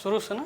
शुरू से ना।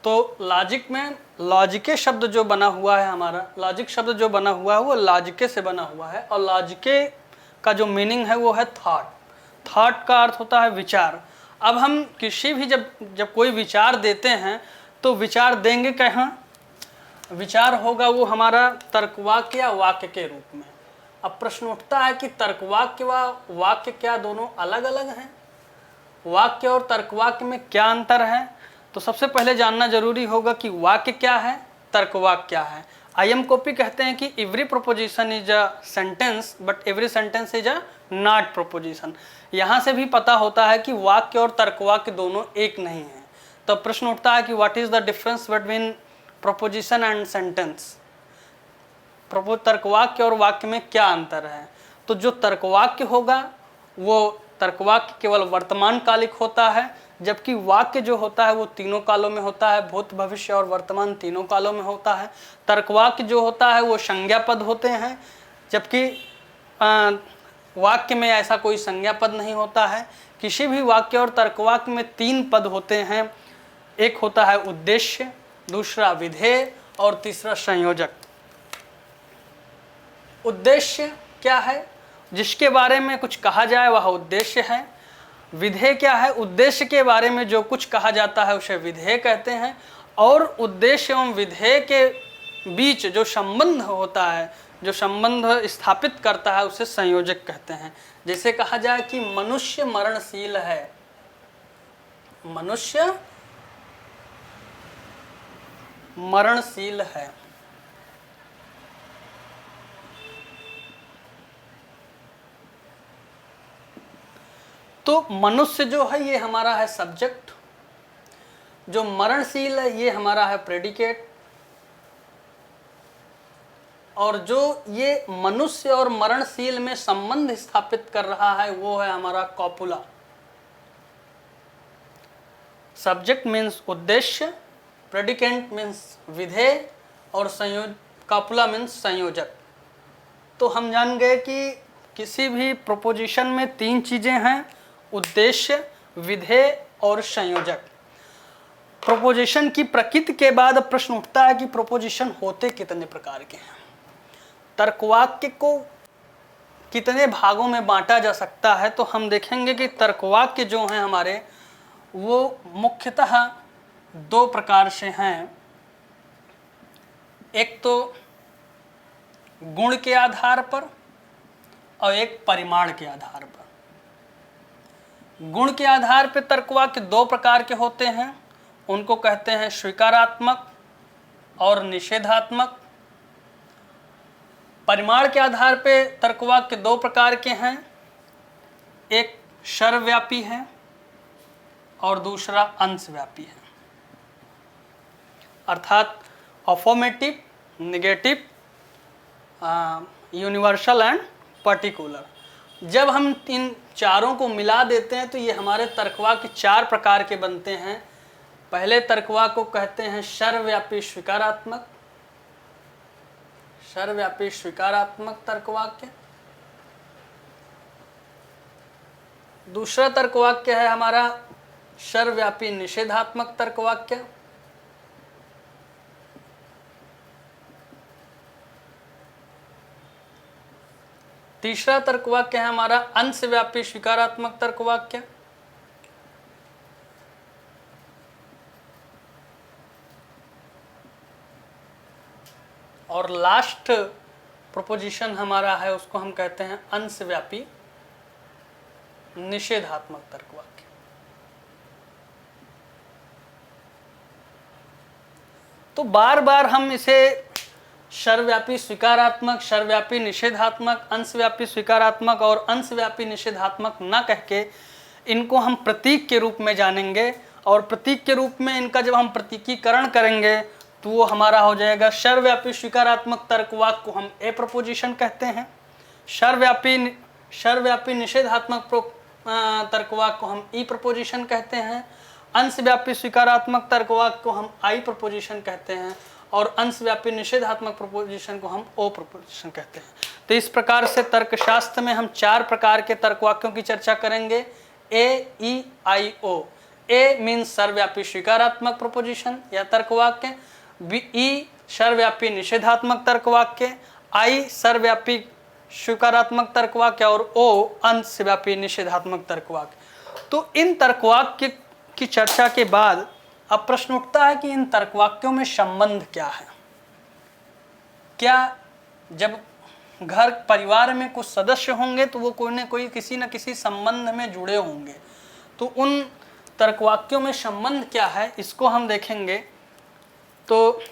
तो लॉजिक में लॉजिके शब्द जो बना हुआ है हमारा, लॉजिक शब्द जो बना हुआ है वो लॉजिके से बना हुआ है, और लॉजिके का जो मीनिंग है वो है थॉट। थॉट का अर्थ होता है विचार। अब हम किसी भी जब कोई विचार देते हैं तो विचार देंगे कहाँ? विचार होगा वो हमारा तर्कवाक्य या वाक्य के रूप में। अब प्रश्न उठता है कि तर्कवाक्य व वाक्य क्या दोनों अलग अलग हैं? वाक्य और तर्कवाक्य में क्या अंतर है? तो सबसे पहले जानना जरूरी होगा कि वाक्य क्या है, तर्कवाक्य क्या है। आई.एम. कोपी कहते हैं कि every proposition is a sentence but every sentence is a not proposition. यहाँ से भी पता होता है कि वाक्य और तर्कवाक्य दोनों एक नहीं है। तो प्रश्न उठता है कि what is the difference between proposition and sentence? तर्कवाक्य और वाक्य में क्या अंतर है? तो जो तर्कवाक्य होगा वो तर्कवाक्य केवल वर्तमान कालिक होता है, जबकि वाक्य जो होता है वो तीनों कालों में होता है, भूत भविष्य और वर्तमान तीनों कालों में होता है। तर्कवाक्य जो होता है वो संज्ञा पद होते हैं, जबकि वाक्य में ऐसा कोई संज्ञा पद नहीं होता है। किसी भी वाक्य और तर्कवाक्य में 3 पद होते हैं, एक होता है उद्देश्य, दूसरा विधेय और तीसरा संयोजक। उद्देश्य क्या है? जिसके बारे में कुछ कहा जाए वह उद्देश्य है। विधेय क्या है? उद्देश्य के बारे में जो कुछ कहा जाता है उसे विधेय कहते हैं। और उद्देश्य एवं विधेय के बीच जो संबंध होता है, जो संबंध स्थापित करता है, उसे संयोजक कहते हैं। जैसे कहा जाए कि मनुष्य मरणशील है, मनुष्य मरणशील है, तो मनुष्य जो है ये हमारा है सब्जेक्ट, जो मरणशील है ये हमारा है प्रेडिकेट, और जो ये मनुष्य और मरणशील में संबंध स्थापित कर रहा है वो है हमारा कॉपुला। सब्जेक्ट मीन्स उद्देश्य, प्रेडिकेट मीन्स विधेय और कॉपुला मीन्स संयोजक। तो हम जान गए कि किसी भी प्रोपोजिशन में 3 चीजें हैं, उद्देश्य, विधेय और संयोजक। प्रोपोजिशन की प्रकृति के बाद प्रश्न उठता है कि प्रोपोजिशन होते कितने प्रकार के हैं, तर्कवाक्य को कितने भागों में बांटा जा सकता है। तो हम देखेंगे कि तर्कवाक्य जो हैं हमारे वो मुख्यतः 2 प्रकार से हैं। एक तो गुण के आधार पर और एक परिमाण के आधार पर। गुण के आधार पर तर्कवाक्य 2 प्रकार के होते हैं, उनको कहते हैं स्वीकारात्मक और निषेधात्मक। परिमाण के आधार पर तर्कवाक्य 2 प्रकार के हैं, एक सर्वव्यापी है और दूसरा अंशव्यापी है, अर्थात affirmative, negative, universal and particular. जब हम इन चारों को मिला देते हैं तो ये हमारे तर्कवाक्य 4 प्रकार के बनते हैं। पहले तर्कवाक्य को कहते हैं सर्वव्यापी स्वीकारात्मक, सर्वव्यापी स्वीकारात्मक तर्कवाक्य। दूसरा तर्कवाक्य है हमारा सर्वव्यापी निषेधात्मक तर्कवाक्य। तीसरा तर्कवाक्य है हमारा अंशव्यापी स्वीकारात्मक तर्कवाक्य। और लास्ट प्रोपोजिशन हमारा है उसको हम कहते हैं अंशव्यापी निषेधात्मक तर्कवाक्य। तो बार बार हम इसे सर्वव्यापी स्वीकारात्मक, सर्वव्यापी निषेधात्मक, अंशव्यापी स्वीकारात्मक और अंशव्यापी निषेधात्मक न कह के इनको हम प्रतीक के रूप में जानेंगे। और प्रतीक के रूप में इनका जब हम प्रतीकीकरण करेंगे तो वो हमारा हो जाएगा सर्वव्यापी स्वीकारात्मक तर्कवाक्य को हम ए प्रोपोजिशन कहते हैं, सर्वव्यापी निषेधात्मक तर्कवाक्य को हम ई प्रोपोजिशन कहते हैं, अंशव्यापी स्वीकारात्मक तर्कवाक्य को हम आई प्रोपोजिशन कहते हैं और अंशव्यापी निषेधात्मक प्रोपोजिशन को हम ओ प्रोपोजिशन कहते हैं। तो इस प्रकार से तर्कशास्त्र में हम 4 प्रकार के तर्कवाक्यों की चर्चा करेंगे, ए, ई, आई, ओ। ए मीन्स सर्वव्यापी स्वीकारात्मक प्रोपोजिशन या तर्कवाक्य, ई सर्वव्यापी निषेधात्मक तर्कवाक्य, आई सर्वव्यापी स्वीकारात्मक तर्कवाक्य और ओ अंशव्यापी निषेधात्मक तर्कवाक्य। तो इन तर्कवाक्य की चर्चा के बाद अब प्रश्न उठता है कि इन तर्कवाक्यों में संबंध क्या है। क्या जब घर परिवार में कुछ सदस्य होंगे तो वो कोई न कोई किसी न किसी संबंध में जुड़े होंगे, तो उन तर्कवाक्यों में संबंध क्या है इसको हम देखेंगे। तो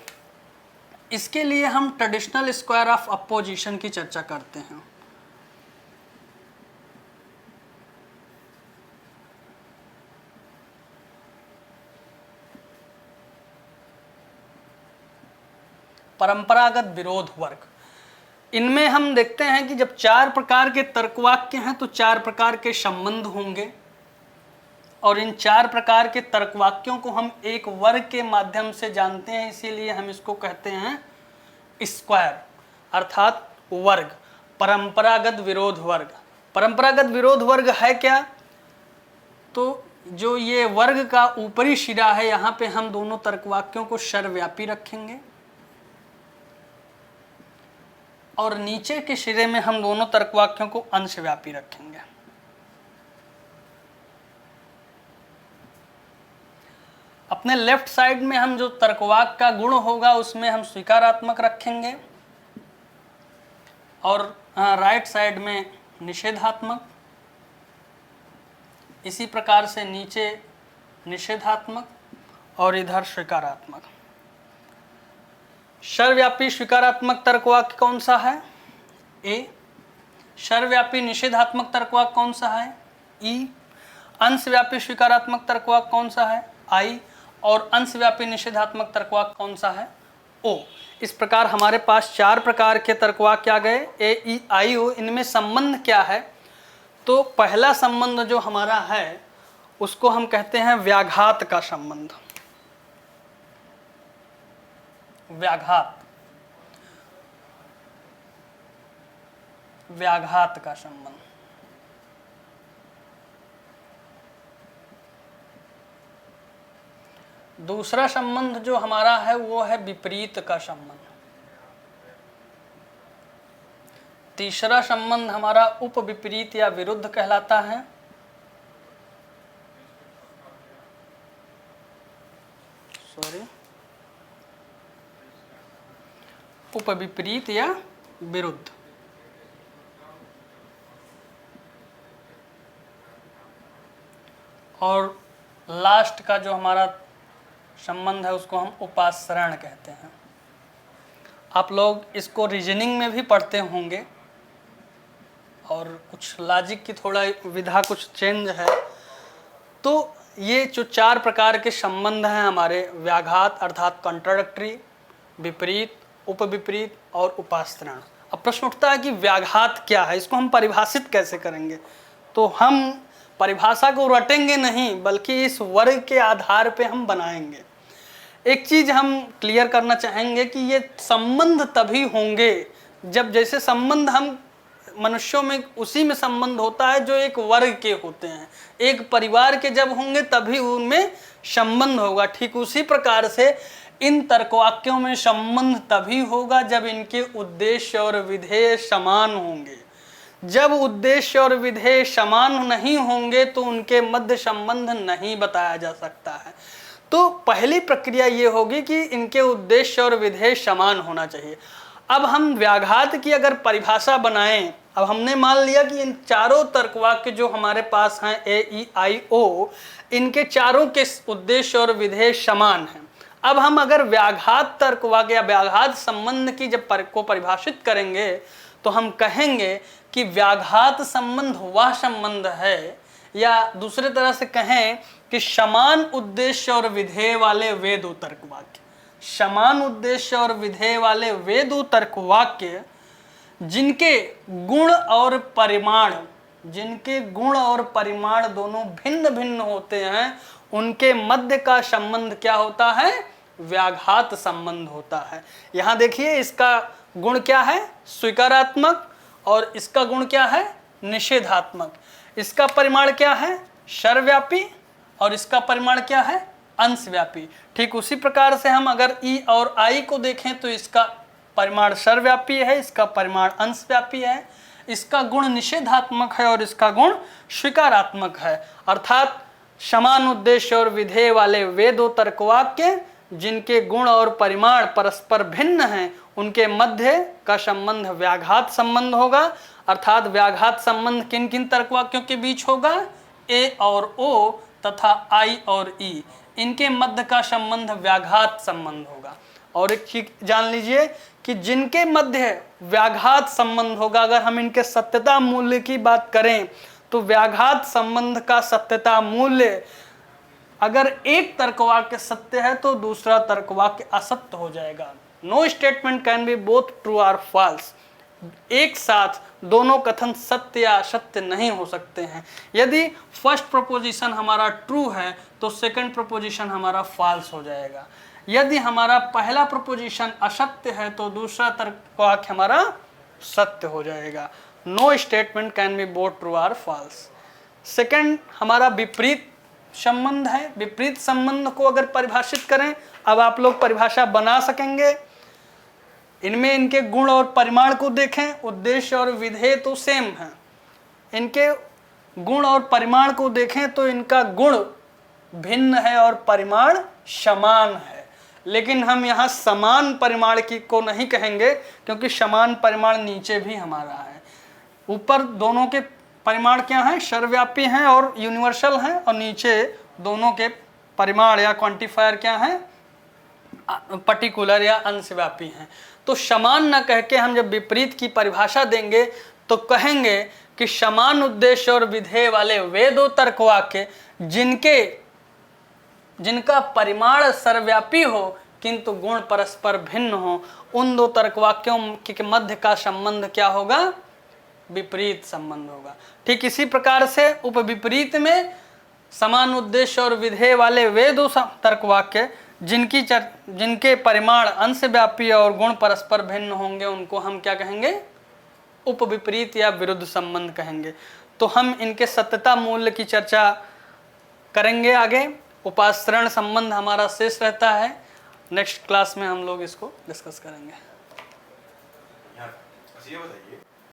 इसके लिए हम ट्रेडिशनल स्क्वायर ऑफ अपोजिशन की चर्चा करते हैं। परंपरागत विरोध वर्ग, इनमें हम देखते हैं कि जब 4 प्रकार के तर्कवाक्य हैं तो 4 प्रकार के संबंध होंगे, और इन 4 प्रकार के तर्कवाक्यों को हम एक वर्ग के माध्यम से जानते हैं, इसीलिए हम इसको कहते हैं स्क्वायर अर्थात वर्ग, परंपरागत विरोध वर्ग। परंपरागत विरोध वर्ग है क्या? तो जो ये वर्ग का ऊपरी सिरा है यहाँ पे हम दोनों तर्कवाक्यों को सर्वव्यापी रखेंगे और नीचे के सिरे में हम दोनों तर्कवाक्यों को अंशव्यापी रखेंगे। अपने लेफ्ट साइड में हम जो तर्कवाक्य का गुण होगा उसमें हम स्वीकारात्मक रखेंगे और राइट साइड में निषेधात्मक, इसी प्रकार से नीचे निषेधात्मक और इधर स्वीकारात्मक। सर्वव्यापी स्वीकारात्मक तर्कवाक्य कौन सा है? ए। सर्वव्यापी निषेधात्मक तर्कवाक्य कौन सा है? ई। अंशव्यापी स्वीकारात्मक तर्कवाक्य कौन सा है? आई। और अंशव्यापी निषेधात्मक तर्कवाक्य कौन सा है? ओ। इस प्रकार हमारे पास 4 प्रकार के तर्कवाक्य आ गए, ए, ई, आई, ओ। इनमें संबंध क्या है? तो पहला संबंध जो हमारा है उसको हम कहते हैं व्याघात का संबंध। व्याघात, व्याघात का संबंध। दूसरा संबंध जो हमारा है वो है विपरीत का संबंध। तीसरा संबंध हमारा उपविपरीत या विरुद्ध कहलाता है। उपविपरीत या विरुद्ध। और लास्ट का जो हमारा संबंध है उसको हम उपाश्रयण कहते हैं। आप लोग इसको रीजनिंग में भी पढ़ते होंगे और कुछ लॉजिक की थोड़ा विधा कुछ चेंज है। तो ये जो 4 प्रकार के संबंध हैं हमारे, व्याघात अर्थात कॉन्ट्राडिक्टरी, विपरीत, उपविपरीत और उपाश्रयण। अब प्रश्न उठता है कि व्याघात क्या है, इसको हम परिभाषित कैसे करेंगे? तो हम परिभाषा को रटेंगे नहीं बल्कि इस वर्ग के आधार पे हम बनाएंगे। एक चीज हम क्लियर करना चाहेंगे कि ये संबंध तभी होंगे जब, जैसे संबंध हम मनुष्यों में उसी में संबंध होता है जो एक वर्ग के होते हैं, एक परिवार के जब होंगे तभी उनमें संबंध होगा। ठीक उसी प्रकार से इन तर्कवाक्यों में संबंध तभी होगा जब इनके उद्देश्य और विधेय समान होंगे। जब उद्देश्य और विधेय समान नहीं होंगे तो उनके मध्य संबंध नहीं बताया जा सकता है। तो पहली प्रक्रिया ये होगी कि इनके उद्देश्य और विधेय समान होना चाहिए। अब हम व्याघात की अगर परिभाषा बनाएं, अब हमने मान लिया कि इन चारों तर्कवाक्य जो हमारे पास हैं ए, ई, आई, ओ, इनके चारों के उद्देश्य और विधेय समान हैं। अब हम अगर व्याघात तर्कवाक्य या व्याघात संबंध की जब को परिभाषित करेंगे तो हम कहेंगे कि व्याघात संबंध वह संबंध है, या दूसरे तरह से कहें कि समान उद्देश्य और विधेय वाले वे दो तर्कवाक्य, समान उद्देश्य और विधेय वाले वे दो तर्कवाक्य जिनके गुण और परिमाण, जिनके गुण और परिमाण दोनों भिन्न भिन्न होते हैं, उनके मध्य का संबंध क्या होता है? व्याघात संबंध होता है। यहाँ देखिए इसका गुण क्या है? स्वीकारात्मक, और इसका गुण क्या है? निषेधात्मक। इसका परिमाण क्या है? सर्वव्यापी, और इसका परिमाण क्या है, अंशव्यापी। ठीक उसी प्रकार से हम अगर ई और आई को देखें तो इसका परिमाण सर्वव्यापी है, इसका परिमाण अंशव्यापी है, इसका गुण निषेधात्मक है और इसका गुण स्वीकारात्मक है। अर्थात समान उद्देश्य और विधेय वाले वे दो तर्कवाक्य जिनके गुण और परिमाण परस्पर भिन्न हैं, उनके मध्य का संबंध व्याघात संबंध होगा। अर्थात व्याघात संबंध किन किन तर्कवाक्यों के बीच होगा, ए और ओ तथा आई और ई, इनके मध्य का संबंध व्याघात संबंध होगा। और एक चीज जान लीजिए कि जिनके मध्य व्याघात संबंध होगा, अगर हम इनके सत्यता मूल्य की बात करें तो व्याघात संबंध का सत्यता मूल्य अगर एक तर्कवाक्य सत्य है तो दूसरा तर्कवाक्य असत्य हो जाएगा। No statement can be both true और फॉल्स। एक साथ दोनों कथन सत्य या असत्य नहीं हो सकते हैं। यदि फर्स्ट प्रोपोजिशन हमारा ट्रू है तो सेकंड प्रोपोजिशन हमारा फॉल्स हो जाएगा। यदि हमारा पहला प्रोपोजिशन असत्य है तो दूसरा तर्कवाक्य हमारा सत्य हो जाएगा। No statement can be both true और फॉल्स। सेकंड हमारा विपरीत संबंध है। विपरीत संबंध को अगर परिभाषित करें, अब आप लोग परिभाषा बना सकेंगे। इनमें इनके गुण और परिमाण को देखें, उद्देश्य और विधेय तो सेम है। इनके गुण और परिमाण को देखें तो इनका गुण भिन्न है और परिमाण समान है। लेकिन हम यहाँ समान परिमाण की को नहीं कहेंगे, क्योंकि समान परिमाण नीचे भी हमारा है। ऊपर दोनों के परिमाण क्या हैं, सर्वव्यापी हैं और यूनिवर्सल हैं, और नीचे दोनों के परिमाण या क्वांटिफायर क्या हैं, पर्टिकुलर या अंशव्यापी हैं। तो समान न कह के हम जब विपरीत की परिभाषा देंगे तो कहेंगे कि समान उद्देश्य और विधेय वाले वे दो तर्कवाक्य जिनका परिमाण सर्वव्यापी हो किंतु गुण परस्पर भिन्न हो, उन दो तर्कवाक्यों के मध्य का संबंध क्या होगा, विपरीत संबंध होगा। ठीक इसी प्रकार से उपविपरीत में समान उद्देश्य और विधेय वाले वे दो तर्कवाक्य जिनके परिमाण अंशव्यापी और गुण परस्पर भिन्न होंगे, उनको हम क्या कहेंगे, उपविपरीत या विरुद्ध संबंध कहेंगे। तो हम इनके सत्यता मूल्य की चर्चा करेंगे आगे। उपाश्रयण संबंध हमारा शेष रहता है, नेक्स्ट क्लास में हम लोग इसको डिस्कस करेंगे। ये बताइए